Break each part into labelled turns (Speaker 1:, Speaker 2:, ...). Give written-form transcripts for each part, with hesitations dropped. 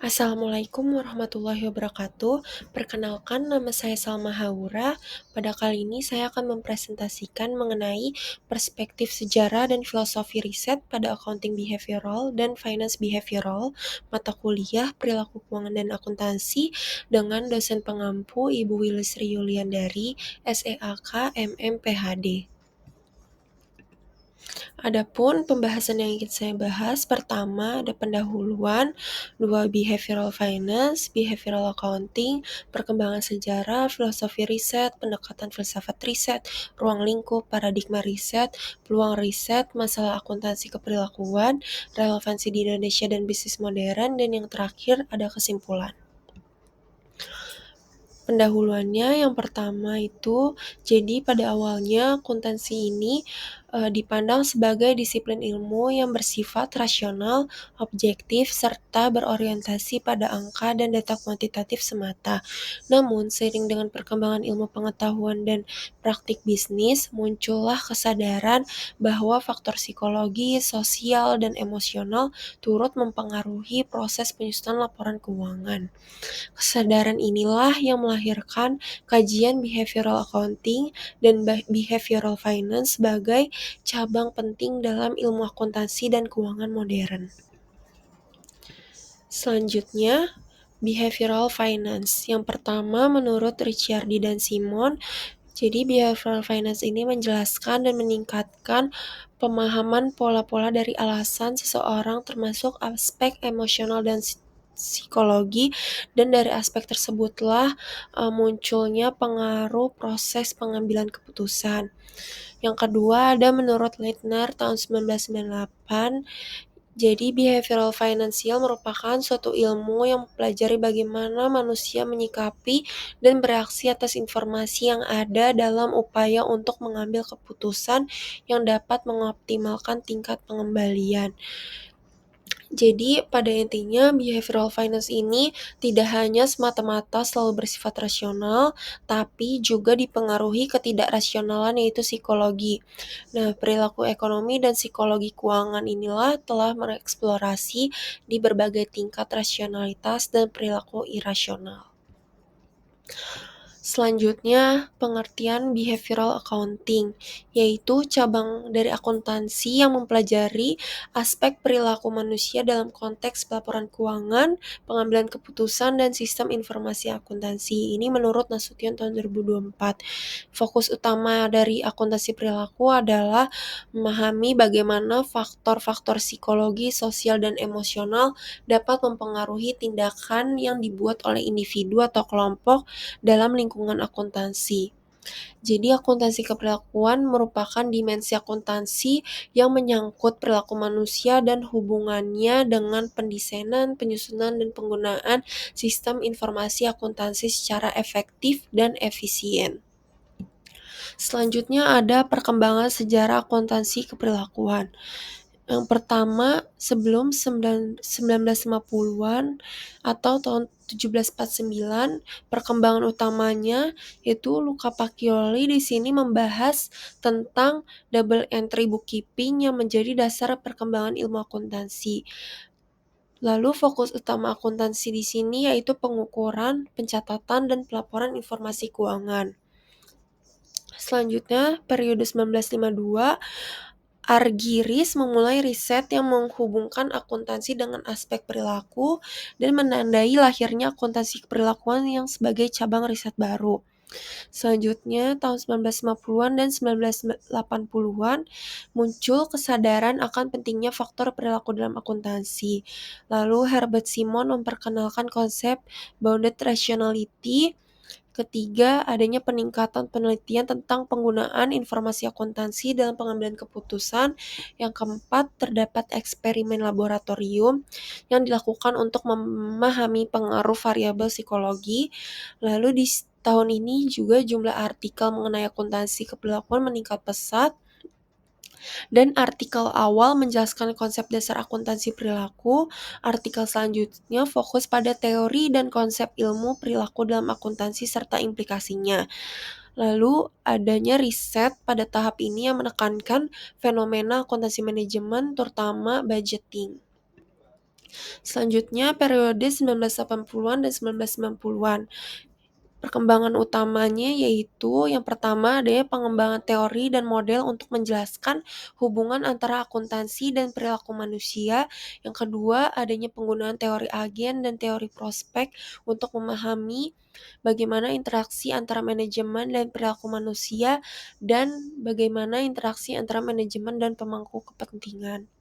Speaker 1: Assalamualaikum warahmatullahi wabarakatuh. Perkenalkan, nama saya Salma Haura. Pada kali ini saya akan mempresentasikan mengenai perspektif sejarah dan filosofi riset pada accounting behavioral dan finance behavioral, mata kuliah perilaku keuangan dan akuntansi dengan dosen pengampu Ibu Wilisri Yuliandari, SEAK, MM, PhD. Adapun pembahasan yang ingin saya bahas, pertama ada pendahuluan, dua behavioral finance, behavioral accounting, perkembangan sejarah, filosofi riset, pendekatan filsafat riset, ruang lingkup, paradigma riset, peluang riset, masalah akuntansi keperilakuan, relevansi di Indonesia dan bisnis modern, dan yang terakhir ada kesimpulan. Pendahuluannya yang pertama itu, jadi pada awalnya akuntansi ini dipandang sebagai disiplin ilmu yang bersifat rasional, objektif, serta berorientasi pada angka dan data kuantitatif semata. Namun, seiring dengan perkembangan ilmu pengetahuan dan praktik bisnis, muncullah kesadaran bahwa faktor psikologi, sosial, dan emosional turut mempengaruhi proses penyusunan laporan keuangan. Kesadaran inilah yang melahirkan kajian behavioral accounting dan behavioral finance sebagai cabang penting dalam ilmu akuntansi dan keuangan modern. Selanjutnya, behavioral finance. Yang pertama, menurut Ricciardi dan Simon, jadi behavioral finance ini menjelaskan dan meningkatkan pemahaman pola-pola dari alasan seseorang termasuk aspek emosional dan psikologi, dan dari aspek tersebutlah munculnya pengaruh proses pengambilan keputusan. Yang kedua ada menurut Leitner tahun 1998, jadi behavioral financial merupakan suatu ilmu yang mempelajari bagaimana manusia menyikapi dan bereaksi atas informasi yang ada dalam upaya untuk mengambil keputusan yang dapat mengoptimalkan tingkat pengembalian. Jadi pada intinya behavioral finance ini tidak hanya semata-mata selalu bersifat rasional, tapi juga dipengaruhi ketidakrasionalan yaitu psikologi. Nah, perilaku ekonomi dan psikologi keuangan inilah telah mengeksplorasi di berbagai tingkat rasionalitas dan perilaku irasional. Selanjutnya, pengertian behavioral accounting, yaitu cabang dari akuntansi yang mempelajari aspek perilaku manusia dalam konteks pelaporan keuangan, pengambilan keputusan, dan sistem informasi akuntansi. Ini menurut Nasution tahun 2024. Fokus utama dari akuntansi perilaku adalah memahami bagaimana faktor-faktor psikologi, sosial, dan emosional dapat mempengaruhi tindakan yang dibuat oleh individu atau kelompok dalam lingkungan akuntansi. Jadi akuntansi keperilakuan merupakan dimensi akuntansi yang menyangkut perilaku manusia dan hubungannya dengan pendesainan, penyusunan, dan penggunaan sistem informasi akuntansi secara efektif dan efisien. Selanjutnya ada perkembangan sejarah akuntansi keperilakuan. Yang pertama, sebelum 1950-an atau tahun 1749, perkembangan utamanya yaitu Luca Pacioli di sini membahas tentang double entry bookkeeping yang menjadi dasar perkembangan ilmu akuntansi. Lalu fokus utama akuntansi di sini yaitu pengukuran, pencatatan, dan pelaporan informasi keuangan. Selanjutnya, periode 1952, Argyris memulai riset yang menghubungkan akuntansi dengan aspek perilaku dan menandai lahirnya akuntansi keperilakuan yang sebagai cabang riset baru. Selanjutnya, tahun 1950-an dan 1980-an muncul kesadaran akan pentingnya faktor perilaku dalam akuntansi. Lalu Herbert Simon memperkenalkan konsep bounded rationality. Ketiga, adanya peningkatan penelitian tentang penggunaan informasi akuntansi dalam pengambilan keputusan. Yang keempat, terdapat eksperimen laboratorium yang dilakukan untuk memahami pengaruh variabel psikologi. Lalu di tahun ini juga jumlah artikel mengenai akuntansi keperilakuan meningkat pesat. Dan artikel awal menjelaskan konsep dasar akuntansi perilaku. Artikel selanjutnya fokus pada teori dan konsep ilmu perilaku dalam akuntansi serta implikasinya. Lalu adanya riset pada tahap ini yang menekankan fenomena akuntansi manajemen terutama budgeting. Selanjutnya periode 1980-an dan 1990-an. Perkembangan utamanya yaitu yang pertama adanya pengembangan teori dan model untuk menjelaskan hubungan antara akuntansi dan perilaku manusia. Yang kedua adanya penggunaan teori agen dan teori prospek untuk memahami bagaimana interaksi antara manajemen dan perilaku manusia dan bagaimana interaksi antara manajemen dan pemangku kepentingan.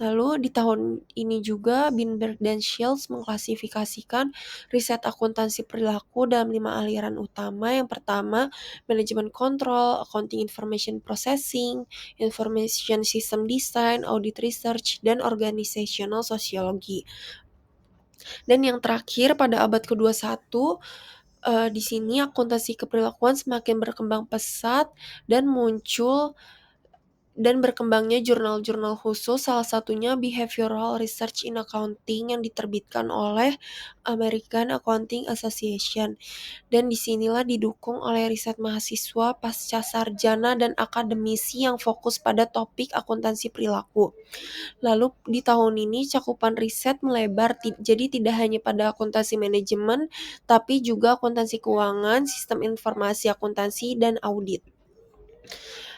Speaker 1: Lalu di tahun ini juga Binberg dan Shields mengklasifikasikan riset akuntansi perilaku dalam 5 aliran utama. Yang pertama, manajemen kontrol, accounting information processing, information system design, audit research, dan organizational sociology. Dan yang terakhir pada abad ke-21, di sini akuntansi keperilakuan semakin berkembang pesat dan berkembangnya jurnal-jurnal khusus, salah satunya Behavioral Research in Accounting yang diterbitkan oleh American Accounting Association. Dan disinilah didukung oleh riset mahasiswa, pasca sarjana, dan akademisi yang fokus pada topik akuntansi perilaku. Lalu di tahun ini cakupan riset melebar, jadi tidak hanya pada akuntansi manajemen, tapi juga akuntansi keuangan, sistem informasi akuntansi, dan audit.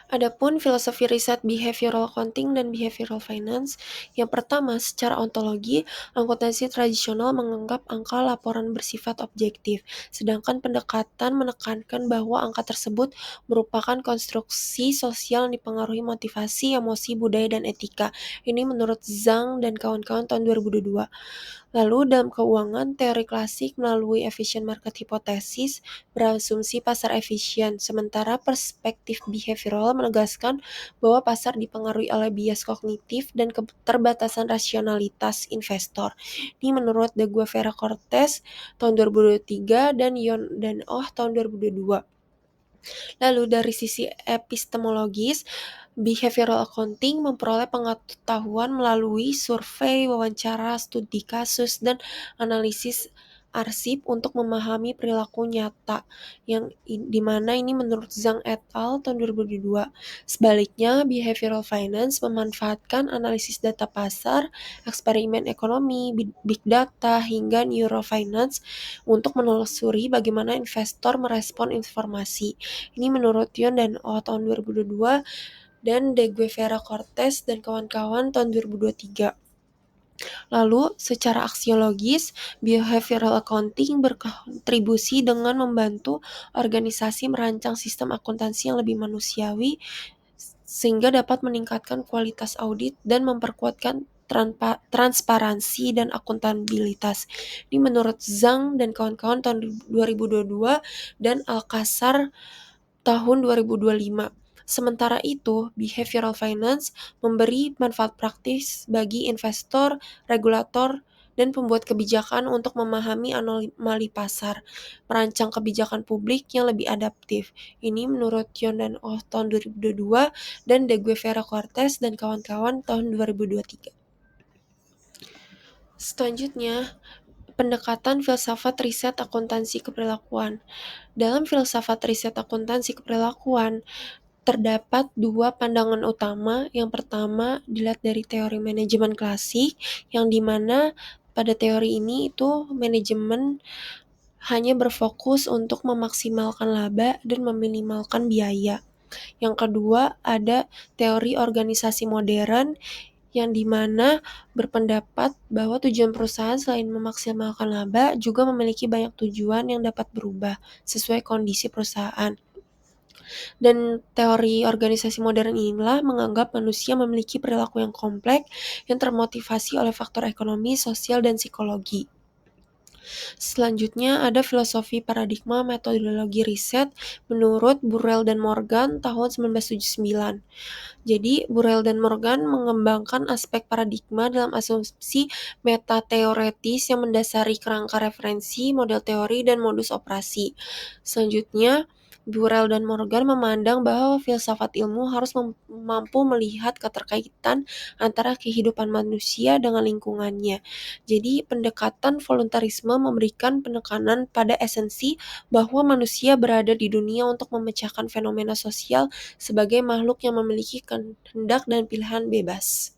Speaker 1: Adapun filosofi riset behavioral accounting dan behavioral finance, yang pertama, secara ontologi, akuntansi tradisional menganggap angka laporan bersifat objektif, sedangkan pendekatan menekankan bahwa angka tersebut merupakan konstruksi sosial yang dipengaruhi motivasi, emosi, budaya, dan etika. Ini menurut Zhang dan kawan-kawan tahun 2022. Lalu dalam keuangan, teori klasik melalui efficient market hypothesis berasumsi pasar efisien, sementara perspektif behavioral menegaskan bahwa pasar dipengaruhi oleh bias kognitif dan keterbatasan rasionalitas investor. Ini menurut De Guevara Cortez tahun 2023 dan Yon dan Oh tahun 2022. Lalu dari sisi epistemologis, behavioral accounting memperoleh pengetahuan melalui survei, wawancara, studi kasus, dan analisis arsip untuk memahami perilaku nyata, yang dimana ini menurut Zhang et al. Tahun 2002. Sebaliknya, behavioral finance memanfaatkan analisis data pasar, eksperimen ekonomi, big data, hingga neurofinance untuk menelusuri bagaimana investor merespon informasi. Ini menurut Yon dan Oh tahun 2022 dan De Guevara Cortez dan kawan-kawan tahun 2023. Lalu, secara aksiologis, behavioral accounting berkontribusi dengan membantu organisasi merancang sistem akuntansi yang lebih manusiawi sehingga dapat meningkatkan kualitas audit dan memperkuatkan transparansi dan akuntabilitas. Ini menurut Zhang dan kawan-kawan tahun 2022 dan Alcazar tahun 2025. Sementara itu, behavioral finance memberi manfaat praktis bagi investor, regulator, dan pembuat kebijakan untuk memahami anomali pasar, merancang kebijakan publik yang lebih adaptif. Ini menurut Yon dan Oh tahun 2022 dan De Guevara Cortez dan kawan-kawan tahun 2023. Selanjutnya, pendekatan filsafat riset akuntansi keperilakuan. Dalam filsafat riset akuntansi keperilakuan, terdapat dua pandangan utama. Yang pertama dilihat dari teori manajemen klasik, yang dimana pada teori ini itu manajemen hanya berfokus untuk memaksimalkan laba dan meminimalkan biaya. Yang kedua ada teori organisasi modern, yang dimana berpendapat bahwa tujuan perusahaan selain memaksimalkan laba juga memiliki banyak tujuan yang dapat berubah sesuai kondisi perusahaan. Dan teori organisasi modern inilah menganggap manusia memiliki perilaku yang kompleks yang termotivasi oleh faktor ekonomi, sosial, dan psikologi. Selanjutnya ada filosofi paradigma metodologi riset menurut Burrell dan Morgan tahun 1979. Jadi, Burrell dan Morgan mengembangkan aspek paradigma dalam asumsi metateoretis yang mendasari kerangka referensi, model teori, dan modus operasi. Selanjutnya, Burrell dan Morgan memandang bahwa filsafat ilmu harus mampu melihat keterkaitan antara kehidupan manusia dengan lingkungannya. Jadi, pendekatan voluntarisme memberikan penekanan pada esensi bahwa manusia berada di dunia untuk memecahkan fenomena sosial sebagai makhluk yang memiliki kehendak dan pilihan bebas.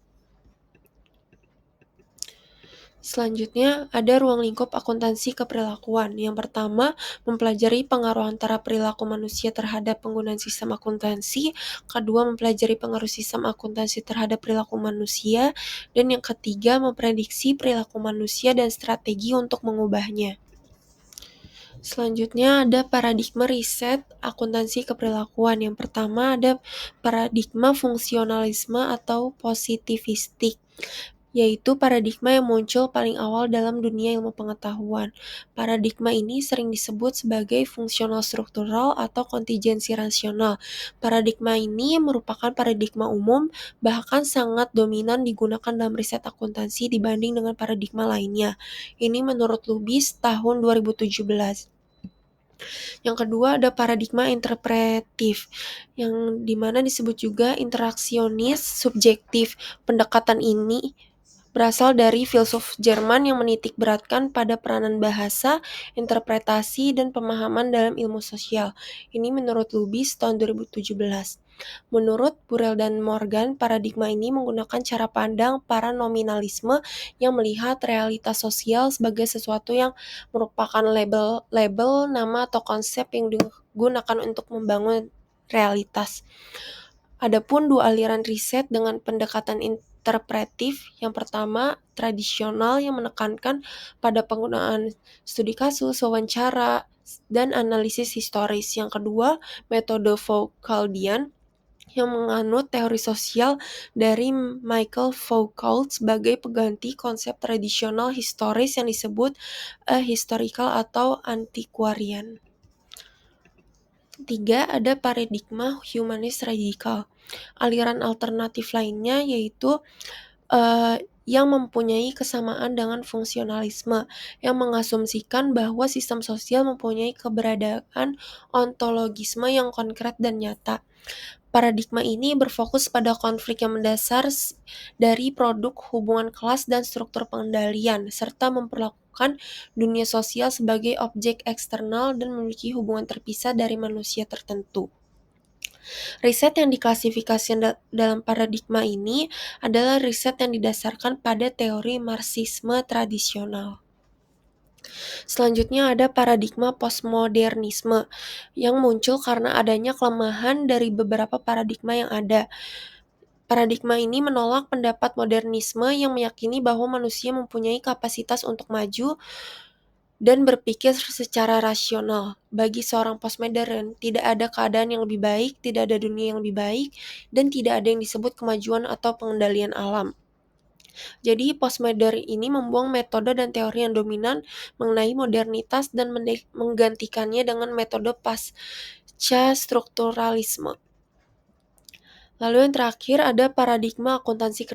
Speaker 1: Selanjutnya, ada ruang lingkup akuntansi keperilakuan. Yang pertama, mempelajari pengaruh antara perilaku manusia terhadap penggunaan sistem akuntansi. Kedua, mempelajari pengaruh sistem akuntansi terhadap perilaku manusia. Dan yang ketiga, memprediksi perilaku manusia dan strategi untuk mengubahnya. Selanjutnya ada paradigma riset akuntansi keperilakuan. Yang pertama ada paradigma fungsionalisme atau positivistik, yaitu paradigma yang muncul paling awal dalam dunia ilmu pengetahuan. Paradigma ini sering disebut sebagai fungsional struktural atau kontingensi rasional. Paradigma ini merupakan paradigma umum, bahkan sangat dominan digunakan dalam riset akuntansi dibanding dengan paradigma lainnya. Ini menurut Lubis tahun 2017. Yang kedua ada paradigma interpretif, yang dimana disebut juga interaksionis subjektif. Pendekatan ini berasal dari filsuf Jerman yang menitik beratkan pada peranan bahasa, interpretasi, dan pemahaman dalam ilmu sosial. Ini menurut Lubis tahun 2017. Menurut Burrell dan Morgan, paradigma ini menggunakan cara pandang paranominalisme yang melihat realitas sosial sebagai sesuatu yang merupakan label, nama, atau konsep yang digunakan untuk membangun realitas. Adapun dua aliran riset dengan pendekatan interpretif, yang pertama tradisional yang menekankan pada penggunaan studi kasus, wawancara, dan analisis historis. Yang kedua, metode Foucauldian yang menganut teori sosial dari Michael Foucault sebagai pengganti konsep tradisional historis yang disebut historical atau antiquarian. Tiga, ada paradigma humanis radikal. Aliran alternatif lainnya yaitu yang mempunyai kesamaan dengan fungsionalisme, yang mengasumsikan bahwa sistem sosial mempunyai keberadaan ontologisme yang konkret dan nyata. Paradigma ini berfokus pada konflik yang mendasar dari produk hubungan kelas dan struktur pengendalian, serta memperlakukan dunia sosial sebagai objek eksternal dan memiliki hubungan terpisah dari manusia tertentu. Riset yang diklasifikasikan dalam paradigma ini adalah riset yang didasarkan pada teori Marxisme tradisional. Selanjutnya ada paradigma postmodernisme yang muncul karena adanya kelemahan dari beberapa paradigma yang ada. Paradigma ini menolak pendapat modernisme yang meyakini bahwa manusia mempunyai kapasitas untuk maju dan berpikir secara rasional. Bagi seorang postmodern, tidak ada keadaan yang lebih baik, tidak ada dunia yang lebih baik, dan tidak ada yang disebut kemajuan atau pengendalian alam. Jadi postmodern ini membuang metode dan teori yang dominan mengenai modernitas dan menggantikannya dengan metode pasca strukturalisme. Lalu yang terakhir ada paradigma akuntansi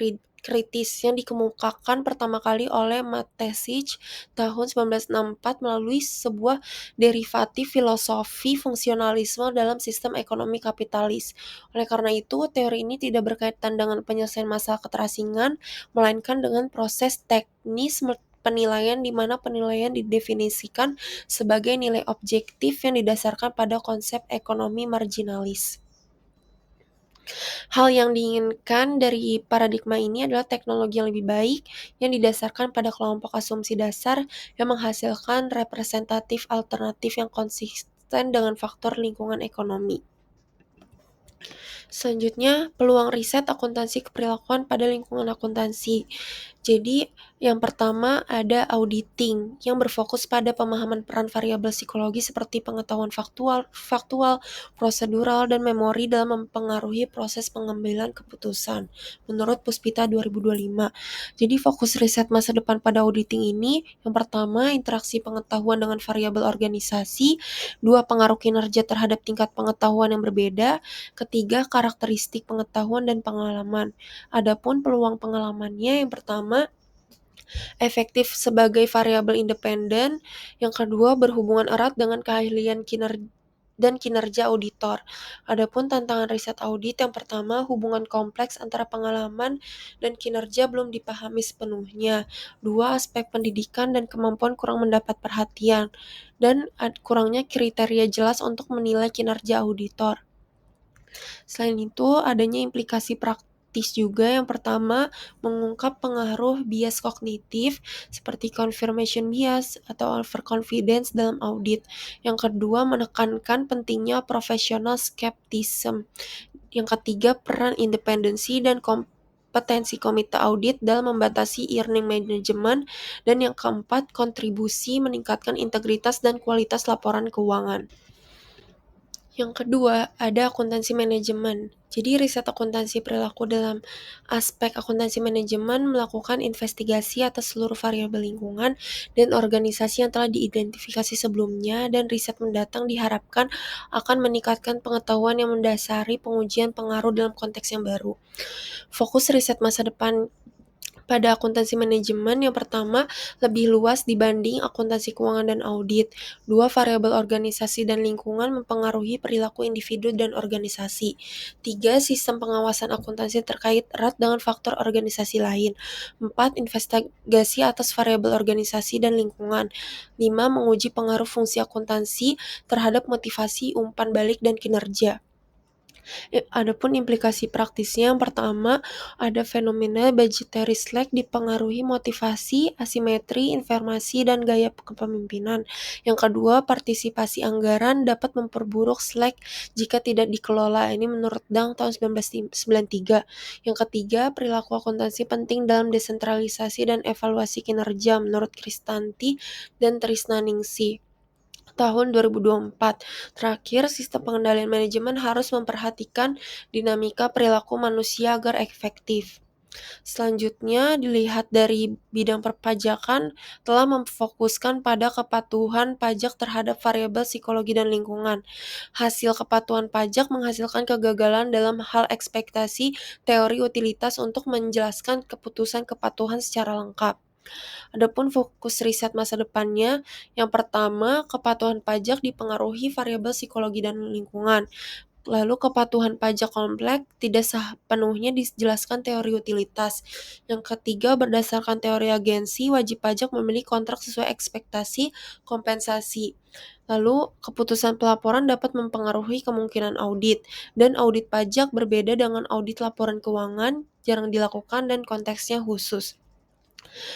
Speaker 1: kritis yang dikemukakan pertama kali oleh Matesic tahun 1964 melalui sebuah derivatif filosofi fungsionalisme dalam sistem ekonomi kapitalis. Oleh karena itu, teori ini tidak berkaitan dengan penyelesaian masalah keterasingan, melainkan dengan proses teknis penilaian di mana penilaian didefinisikan sebagai nilai objektif yang didasarkan pada konsep ekonomi marginalis. Hal yang diinginkan dari paradigma ini adalah teknologi yang lebih baik yang didasarkan pada kelompok asumsi dasar yang menghasilkan representatif alternatif yang konsisten dengan faktor lingkungan ekonomi. Selanjutnya, peluang riset akuntansi keperilakuan pada lingkungan akuntansi. Jadi, yang pertama ada auditing yang berfokus pada pemahaman peran variabel psikologi seperti pengetahuan faktual, prosedural, dan memori dalam mempengaruhi proses pengambilan keputusan. Menurut Puspita 2025. Jadi, fokus riset masa depan pada auditing ini, yang pertama interaksi pengetahuan dengan variabel organisasi, dua pengaruh kinerja terhadap tingkat pengetahuan yang berbeda, ketiga karakteristik pengetahuan dan pengalaman. Adapun peluang pengalamannya yang pertama efektif sebagai variabel independen, yang kedua berhubungan erat dengan keahlian kinerja auditor. Adapun tantangan riset audit yang pertama, hubungan kompleks antara pengalaman dan kinerja belum dipahami sepenuhnya. Dua, aspek pendidikan dan kemampuan kurang mendapat perhatian. Dan kurangnya kriteria jelas untuk menilai kinerja auditor. Selain itu, adanya implikasi praktis juga. Yang pertama, mengungkap pengaruh bias kognitif seperti confirmation bias atau overconfidence dalam audit. Yang kedua, menekankan pentingnya professional skepticism. Yang ketiga, peran independensi dan kompetensi komite audit dalam membatasi earning management. Dan yang keempat, kontribusi meningkatkan integritas dan kualitas laporan keuangan. Yang kedua, ada akuntansi manajemen. Jadi riset akuntansi perilaku dalam aspek akuntansi manajemen melakukan investigasi atas seluruh variabel lingkungan dan organisasi yang telah diidentifikasi sebelumnya, dan riset mendatang diharapkan akan meningkatkan pengetahuan yang mendasari pengujian pengaruh dalam konteks yang baru. Fokus riset masa depan pada akuntansi manajemen yang pertama lebih luas dibanding akuntansi keuangan dan audit. Dua variabel organisasi dan lingkungan mempengaruhi perilaku individu dan organisasi. Tiga, sistem pengawasan akuntansi terkait erat dengan faktor organisasi lain. Empat, investigasi atas variabel organisasi dan lingkungan. Lima, menguji pengaruh fungsi akuntansi terhadap motivasi, umpan balik, dan kinerja. Adapun implikasi praktisnya, yang pertama ada fenomena budgetary slack dipengaruhi motivasi, asimetri, informasi, dan gaya kepemimpinan. Yang kedua, partisipasi anggaran dapat memperburuk slack jika tidak dikelola. Ini menurut Dang tahun 1993. Yang ketiga, perilaku akuntansi penting dalam desentralisasi dan evaluasi kinerja menurut Kristanti dan Trisnaningsih tahun 2024. Terakhir, sistem pengendalian manajemen harus memperhatikan dinamika perilaku manusia agar efektif. Selanjutnya, dilihat dari bidang perpajakan telah memfokuskan pada kepatuhan pajak terhadap variabel psikologi dan lingkungan. Hasil kepatuhan pajak menghasilkan kegagalan dalam hal ekspektasi teori utilitas untuk menjelaskan keputusan kepatuhan secara lengkap. Adapun fokus riset masa depannya, yang pertama, kepatuhan pajak dipengaruhi variabel psikologi dan lingkungan. Lalu kepatuhan pajak kompleks tidak sepenuhnya dijelaskan teori utilitas. Yang ketiga, berdasarkan teori agensi, wajib pajak memilih kontrak sesuai ekspektasi kompensasi. Lalu, keputusan pelaporan dapat mempengaruhi kemungkinan audit, dan audit pajak berbeda dengan audit laporan keuangan, jarang dilakukan dan konteksnya khusus.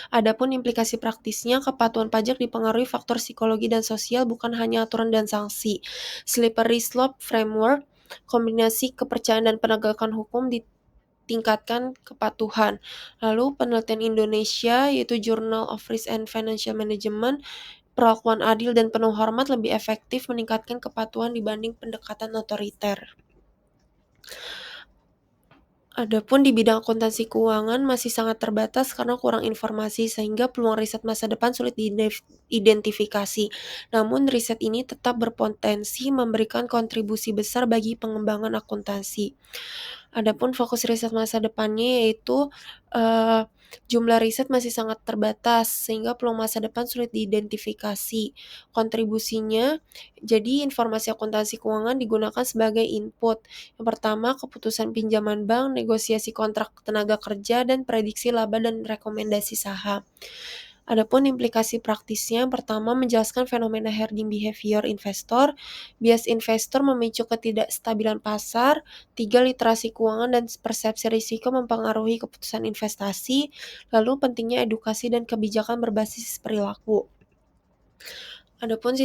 Speaker 1: Adapun implikasi praktisnya, kepatuhan pajak dipengaruhi faktor psikologi dan sosial, bukan hanya aturan dan sanksi. Slippery slope framework, kombinasi kepercayaan dan penegakan hukum ditingkatkan kepatuhan. Lalu penelitian Indonesia, yaitu Journal of Risk and Financial Management, perlakuan adil dan penuh hormat lebih efektif meningkatkan kepatuhan dibanding pendekatan otoriter. Adapun di bidang akuntansi keuangan masih sangat terbatas karena kurang informasi, sehingga peluang riset masa depan sulit diidentifikasi. Namun riset ini tetap berpotensi memberikan kontribusi besar bagi pengembangan akuntansi. Adapun fokus riset masa depannya yaitu jumlah riset masih sangat terbatas sehingga peluang masa depan sulit diidentifikasi. Kontribusinya, jadi informasi akuntansi keuangan digunakan sebagai input. Yang pertama, keputusan pinjaman bank, negosiasi kontrak tenaga kerja, dan prediksi laba dan rekomendasi saham. Adapun implikasi praktisnya, yang pertama menjelaskan fenomena herding behavior investor, bias investor memicu ketidakstabilan pasar, 3. Literasi keuangan dan persepsi risiko mempengaruhi keputusan investasi, lalu pentingnya edukasi dan kebijakan berbasis perilaku. Adapun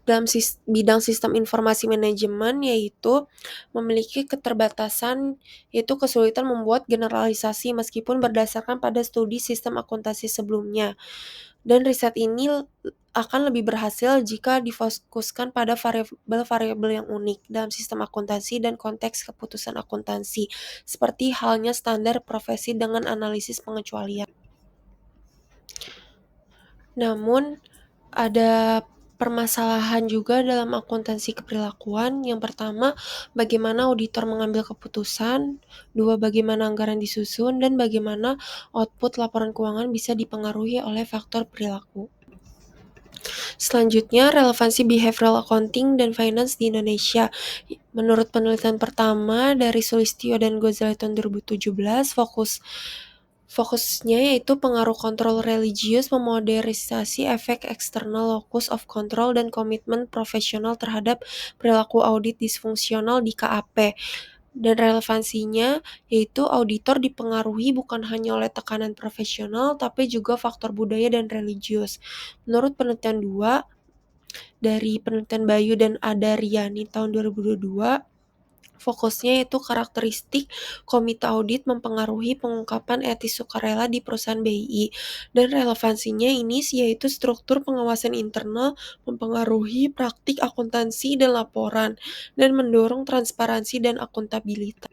Speaker 1: dalam bidang sistem informasi manajemen, yaitu memiliki keterbatasan, yaitu kesulitan membuat generalisasi meskipun berdasarkan pada studi sistem akuntansi sebelumnya. Dan riset ini akan lebih berhasil jika difokuskan pada variabel-variabel yang unik dalam sistem akuntansi dan konteks keputusan akuntansi, seperti halnya standar profesi dengan analisis pengecualian. Namun, ada permasalahan juga dalam akuntansi keperilakuan. Yang pertama, bagaimana auditor mengambil keputusan. 2. Bagaimana anggaran disusun. Dan bagaimana output laporan keuangan bisa dipengaruhi oleh faktor perilaku. Selanjutnya, relevansi behavioral accounting dan finance di Indonesia. Menurut penelitian pertama dari Sulistyo dan Gozali tahun 2017, fokusnya yaitu pengaruh kontrol religius, memodernisasi efek eksternal locus of control, dan komitmen profesional terhadap perilaku audit disfungsional di KAP. Dan relevansinya yaitu auditor dipengaruhi bukan hanya oleh tekanan profesional tapi juga faktor budaya dan religius. Menurut penelitian 2 dari penelitian Bayu dan Adaryani tahun 2022, fokusnya yaitu karakteristik komite audit mempengaruhi pengungkapan etis sukarela di perusahaan BI. Dan relevansinya ini yaitu struktur pengawasan internal mempengaruhi praktik akuntansi dan laporan dan mendorong transparansi dan akuntabilitas.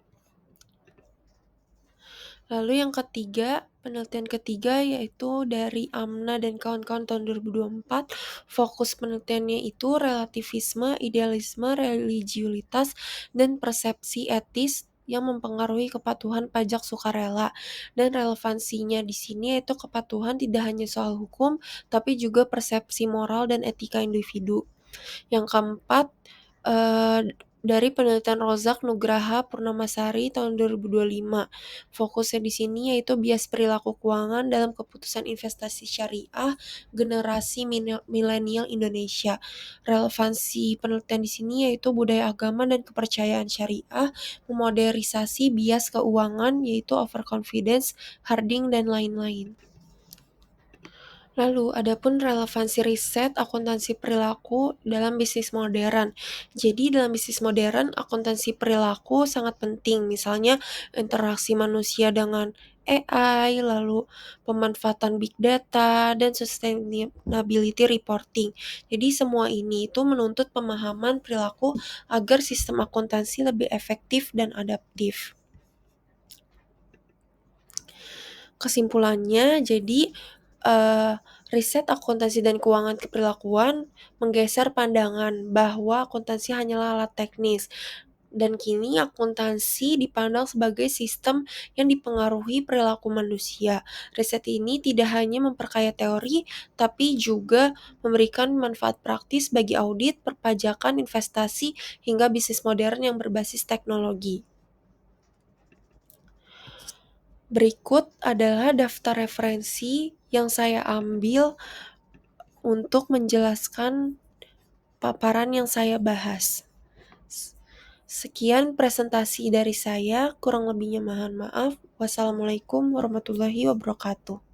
Speaker 1: Lalu yang ketiga, penelitian ketiga yaitu dari Amna dan kawan-kawan tahun 2024. Fokus penelitiannya itu relativisme, idealisme, religiulitas, dan persepsi etis yang mempengaruhi kepatuhan pajak sukarela. Dan relevansinya di sini yaitu kepatuhan tidak hanya soal hukum, tapi juga persepsi moral dan etika individu. Yang keempat, dari penelitian Rozak Nugraha Purnamasari tahun 2025. Fokusnya di sini yaitu bias perilaku keuangan dalam keputusan investasi syariah generasi milenial Indonesia. Relevansi penelitian di sini yaitu budaya agama dan kepercayaan syariah, memodernisasi bias keuangan yaitu overconfidence, harding, dan lain-lain. Lalu, adapun relevansi riset akuntansi perilaku dalam bisnis modern. Jadi, dalam bisnis modern, akuntansi perilaku sangat penting. Misalnya, interaksi manusia dengan AI, lalu pemanfaatan big data, dan sustainability reporting. Jadi, semua ini itu menuntut pemahaman perilaku agar sistem akuntansi lebih efektif dan adaptif. Kesimpulannya, jadi riset akuntansi dan keuangan keperilakuan menggeser pandangan bahwa akuntansi hanyalah alat teknis. Dan kini akuntansi dipandang sebagai sistem yang dipengaruhi perilaku manusia. Riset ini tidak hanya memperkaya teori, tapi juga memberikan manfaat praktis bagi audit, perpajakan, investasi, hingga bisnis modern yang berbasis teknologi. Berikut adalah daftar referensi yang saya ambil untuk menjelaskan paparan yang saya bahas. Sekian presentasi dari saya, kurang lebihnya mohon maaf. Wassalamualaikum warahmatullahi wabarakatuh.